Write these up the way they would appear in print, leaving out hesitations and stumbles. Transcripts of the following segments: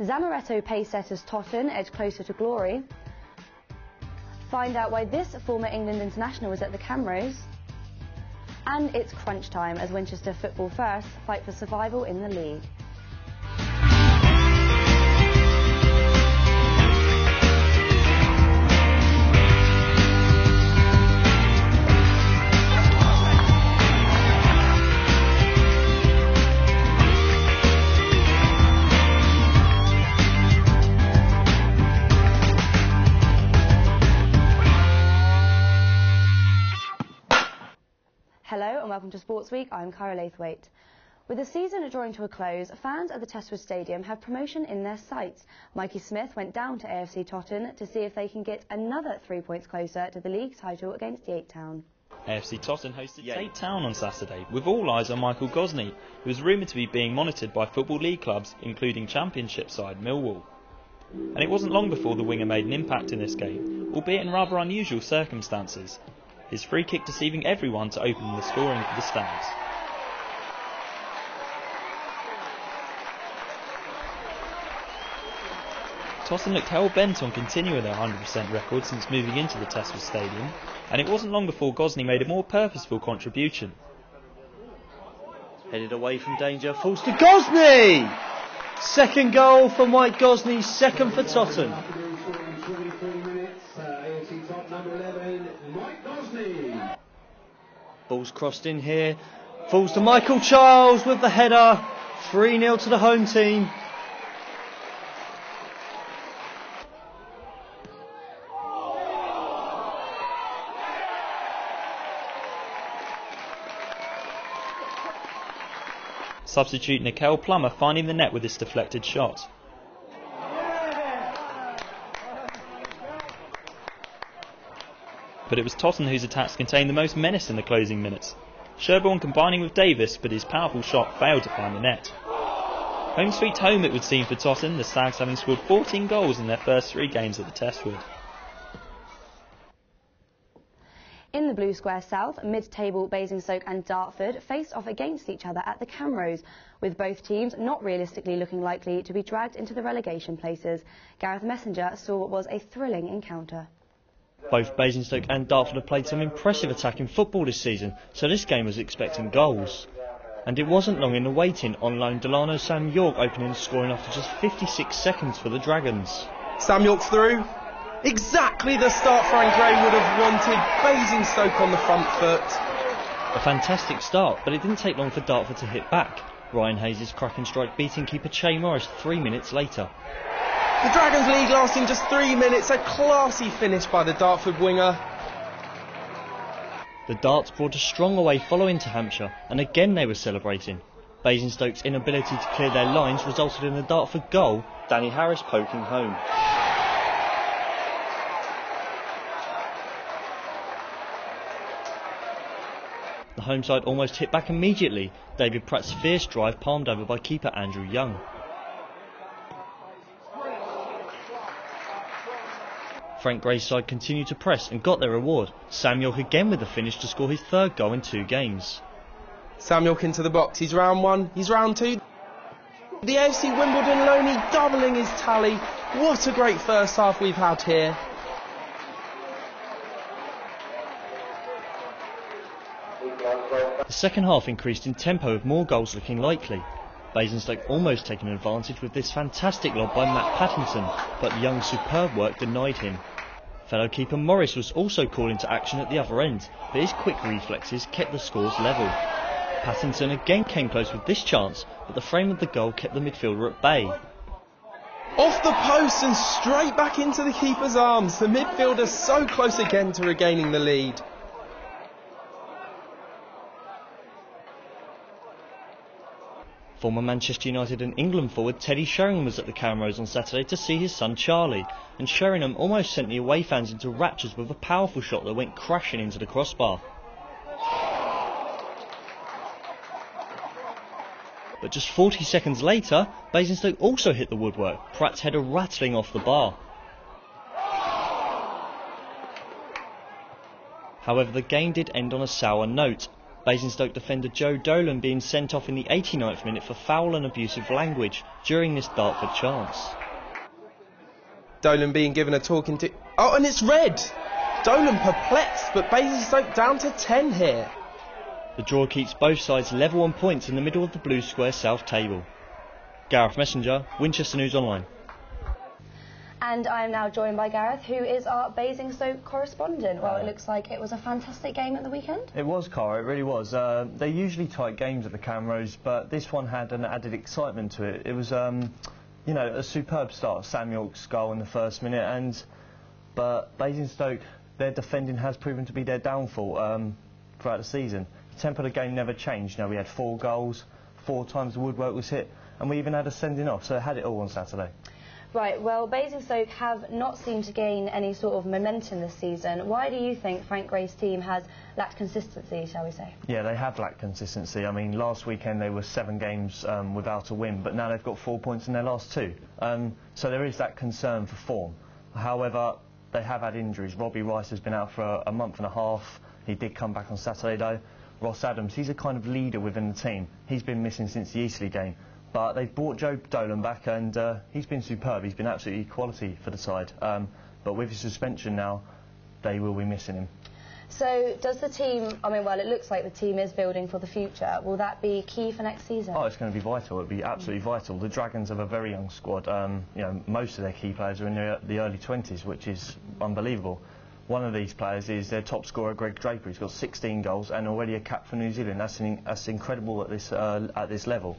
Zamaretto pace setters Totten edge closer to glory. Find out why this former England international was at the Camrose. And it's crunch time as Winchester Football First fight for survival in the league. Hello and welcome to Sportsweek. I'm Cara Laithwaite. With the season drawing to a close, fans at the Testwood Stadium have promotion in their sights. Mikey Smith went down to AFC Totten to see if they can get another 3 points closer to the league title against Yate Town. AFC Totten hosted Yate Town on Saturday, with all eyes on Michael Gosney, who was rumoured to be being monitored by Football League clubs, including Championship side Millwall. And it wasn't long before the winger made an impact in this game, albeit in rather unusual circumstances. His free kick deceiving everyone to open the scoring for the stands. Totten looked hell-bent on continuing their 100% record since moving into the Testwood Stadium, and it wasn't long before Gosney made a more purposeful contribution. Headed away from danger, falls to Gosney! Second goal for Mike Gosney, second for Totten. Ball's crossed in here, falls to Michael Charles with the header, 3-0 to the home team. Substitute Nickel Plummer finding the net with this deflected shot. But it was Totten whose attacks contained the most menace in the closing minutes. Sherborne combining with Davis, but his powerful shot failed to find the net. Home sweet home it would seem for Totten, the Stags having scored 14 goals in their first 3 games at the Testwood. In the Blue Square South, mid-table Basingstoke and Dartford faced off against each other at the Camrose, with both teams not realistically looking likely to be dragged into the relegation places. Gareth Messenger saw what was a thrilling encounter. Both Basingstoke and Dartford have played some impressive attacking football this season, so this game was expecting goals. And it wasn't long in the waiting on loan Delano Sam York opening the scoring after just 56 seconds for the Dragons. Sam York through. Exactly the start Frank Gray would have wanted. Basingstoke on the front foot. A fantastic start, but it didn't take long for Dartford to hit back. Ryan Hayes' cracking strike beating keeper Che Morris 3 minutes later. The Dragons lead lasting just 3 minutes, a classy finish by the Dartford winger. The Darts brought a strong away following to Hampshire, and again they were celebrating. Basingstoke's inability to clear their lines resulted in a Dartford goal, Danny Harris poking home. The home side almost hit back immediately, David Pratt's fierce drive palmed over by keeper Andrew Young. Frank Gray's side continued to press and got their reward. Sam York again with the finish to score his 3rd goal in 2 games. Sam York into the box, he's round 1, he's round 2. The AFC Wimbledon loanee doubling his tally. What a great first half we've had here. The second half increased in tempo with more goals looking likely. Basingstoke almost taking advantage with this fantastic lob by Matt Pattinson, but Young's superb work denied him. Fellow keeper Morris was also called into action at the other end, but his quick reflexes kept the scores level. Pattinson again came close with this chance, but the frame of the goal kept the midfielder at bay. Off the post and straight back into the keeper's arms. The midfielder so close again to regaining the lead. Former Manchester United and England forward Teddy Sheringham was at the Camrose on Saturday to see his son Charlie, and Sheringham almost sent the away fans into raptures with a powerful shot that went crashing into the crossbar. But just 40 seconds later, Basingstoke also hit the woodwork, Pratt's header rattling off the bar. However, the game did end on a sour note. Basingstoke defender Joe Dolan being sent off in the 89th minute for foul and abusive language during this Dartford chance. Dolan being given a talking to... Oh, and it's red! Dolan perplexed, but Basingstoke down to 10 here. The draw keeps both sides level on points in the middle of the Blue Square South table. Gareth Messenger, Winchester News Online. And I am now joined by Gareth, who is our Basingstoke correspondent. Well, it looks like it was a fantastic game at the weekend. It was, Cara, it really was. They're usually tight games at the Camrose, but this one had an added excitement to it. It was, you know, a superb start. Sam York's goal in the first minute, but Basingstoke, their defending has proven to be their downfall throughout the season. The tempo of the game never changed. You know, we had 4 goals, 4 times the woodwork was hit, and we even had a sending off, so it had it all on Saturday. Right, well, Basingstoke have not seemed to gain any sort of momentum this season. Why do you think Frank Gray's team has lacked consistency, shall we say? Yeah, they have lacked consistency. I mean, last weekend they were 7 games without a win, but now they've got 4 points in their last 2. So there is that concern for form. However, they have had injuries. Robbie Rice has been out for a month and a half. He did come back on Saturday, though. Ross Adams, he's a kind of leader within the team. He's been missing since the Eastleigh game. But they've brought Joe Dolan back, and he's been superb. He's been absolutely quality for the side. But with his suspension now, they will be missing him. So does the team, I mean, well, it looks like the team is building for the future. Will that be key for next season? Oh, it's going to be vital. It'll be absolutely vital. The Dragons have a very young squad. You know, most of their key players are in the early 20s, which is unbelievable. One of these players is their top scorer, Greg Draper. He's got 16 goals and already a cap for New Zealand. That's incredible at this level.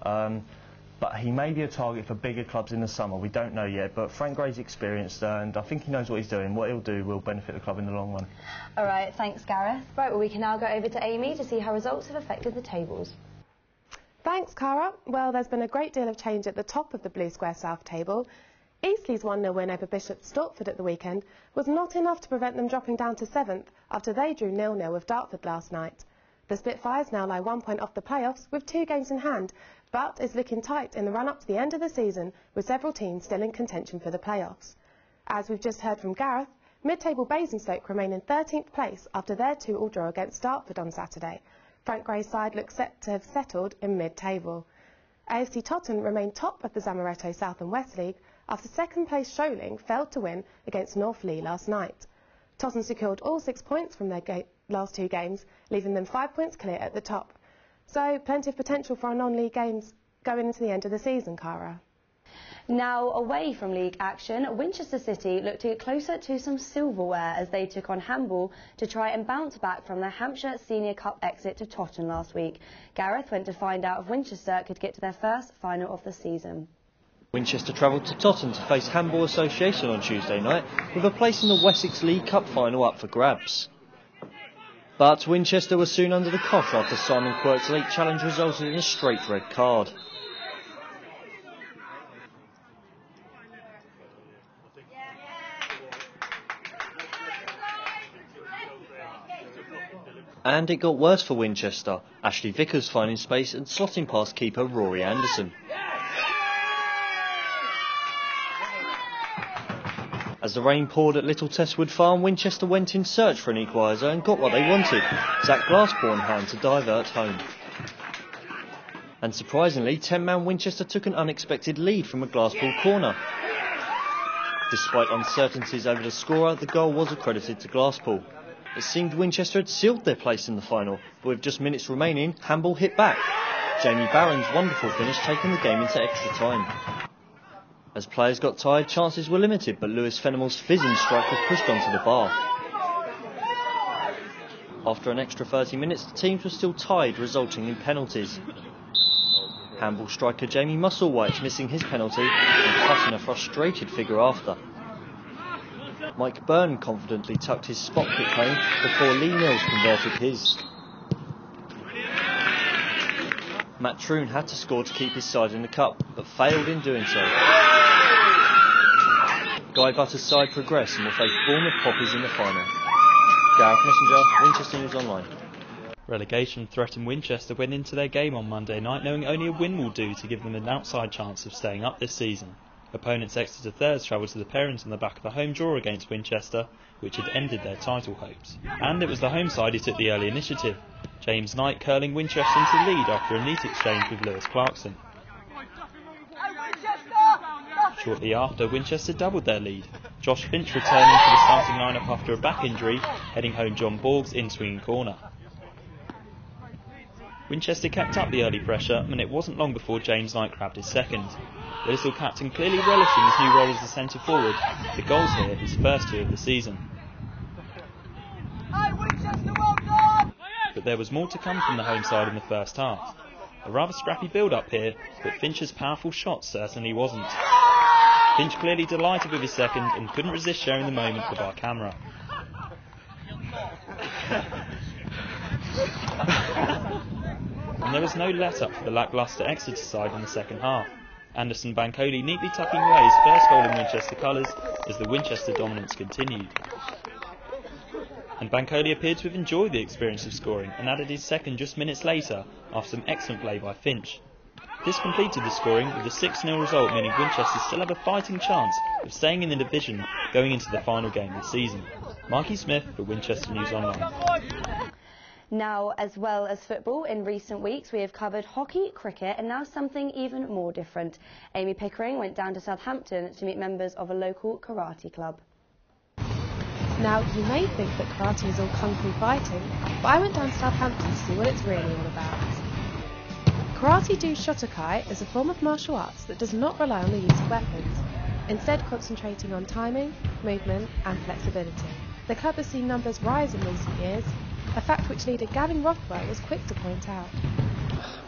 But he may be a target for bigger clubs in the summer. We don't know yet, but Frank Gray's experienced and I think he knows what he's doing. What he'll do will benefit the club in the long run. All right, thanks, Gareth. Right, well, we can now go over to Amy to see how results have affected the tables. Thanks, Cara. Well, there's been a great deal of change at the top of the Blue Square South table. Eastleigh's 1-0 win over Bishop Stortford at the weekend was not enough to prevent them dropping down to 7th after they drew 0-0 with Dartford last night. The Spitfires now lie 1 point off the playoffs with 2 games in hand, but is looking tight in the run-up to the end of the season with several teams still in contention for the playoffs. As we've just heard from Gareth, mid-table Basingstoke remain in 13th place after their 2-2 draw against Dartford on Saturday. Frank Gray's side looks set to have settled in mid-table. AFC Totton remain top of the Zamaretto South and West League after second-place Sholing failed to win against North Lee last night. Totton secured all 6 points from their last 2 games, leaving them 5 points clear at the top. So, plenty of potential for our non-league games going into the end of the season, Cara. Now, away from league action, Winchester City looked to get closer to some silverware as they took on Handball to try and bounce back from their Hampshire Senior Cup exit to Totton last week. Gareth went to find out if Winchester could get to their first final of the season. Winchester travelled to Totton to face Handball Association on Tuesday night, with a place in the Wessex League Cup final up for grabs. But Winchester were soon under the cosh after Simon Quirk's late challenge resulted in a straight red card. And it got worse for Winchester, Ashley Vickers finding space and slotting past keeper Rory Anderson. As the rain poured at Little Testwood Farm, Winchester went in search for an equaliser and got what they wanted, Zach Glasspool in hand to divert home. And surprisingly, 10-man Winchester took an unexpected lead from a Glasspool corner. Despite uncertainties over the scorer, the goal was accredited to Glasspool. It seemed Winchester had sealed their place in the final, but with just minutes remaining, Handball hit back. Jamie Barron's wonderful finish taking the game into extra time. As players got tired, chances were limited, but Lewis Fenimor's fizzing striker pushed onto the bar. After an extra 30 minutes, the teams were still tied, resulting in penalties. Handball striker Jamie Musselwhite missing his penalty and cutting a frustrated figure after. Mike Byrne confidently tucked his spot kick home before Lee Mills converted his. Matt Troon had to score to keep his side in the cup, but failed in doing so. Guy Butter's side progressed and will face Bournemouth Poppies in the final. Gareth Messenger, Winchester News Online. Relegation threatened Winchester went into their game on Monday night knowing only a win will do to give them an outside chance of staying up this season. Opponents Exeter Thirds travelled to the Parents on the back of the home draw against Winchester, which had ended their title hopes. And it was the home side who took the early initiative. James Knight curling Winchester into the lead after a neat exchange with Lewis Clarkson. Shortly after, Winchester doubled their lead. Josh Finch returning to the starting lineup after a back injury, heading home John Borg's in-swinging corner. Winchester kept up the early pressure, and it wasn't long before James Knight grabbed his second. The Little captain clearly relishing his new role as the centre forward, the goals here his first two of the season. But there was more to come from the home side in the first half. A rather scrappy build-up here, but Finch's powerful shot certainly wasn't. Finch clearly delighted with his second and couldn't resist sharing the moment with our camera. And there was no let-up for the lacklustre Exeter side in the second half. Anderson Bankole neatly tucking away his first goal in Winchester colours as the Winchester dominance continued. And Bankole appeared to have enjoyed the experience of scoring and added his second just minutes later after some excellent play by Finch. This completed the scoring with a 6-0 result, meaning Winchester still have a fighting chance of staying in the division going into the final game of the season. Marky Smith for Winchester News Online. Now, as well as football, in recent weeks we have covered hockey, cricket and now something even more different. Amy Pickering went down to Southampton to meet members of a local karate club. Now, you may think that karate is all kung fu fighting, but I went down to Southampton to see what it's really all about. Karate-do Shotokai is a form of martial arts that does not rely on the use of weapons, instead concentrating on timing, movement and flexibility. The club has seen numbers rise in recent years, a fact which leader Gavin Rothwell was quick to point out.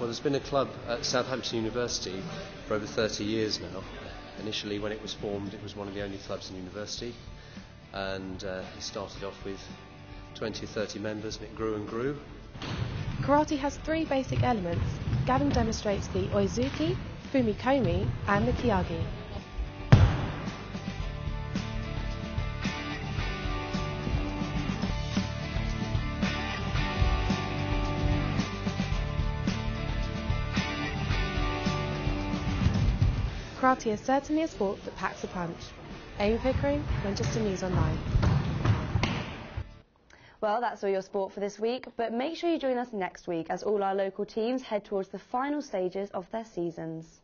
Well, there's been a club at Southampton University for over 30 years now. Initially, when it was formed, it was one of the only clubs in university, and it started off with 20 or 30 members, and it grew and grew. Karate has three basic elements. Gavin demonstrates the Oizuki, Fumikomi and the Kiyagi. Karate is certainly a sport that packs a punch. Amy Pickering, Winchester News Online. Well, that's all your sport for this week, but make sure you join us next week as all our local teams head towards the final stages of their seasons.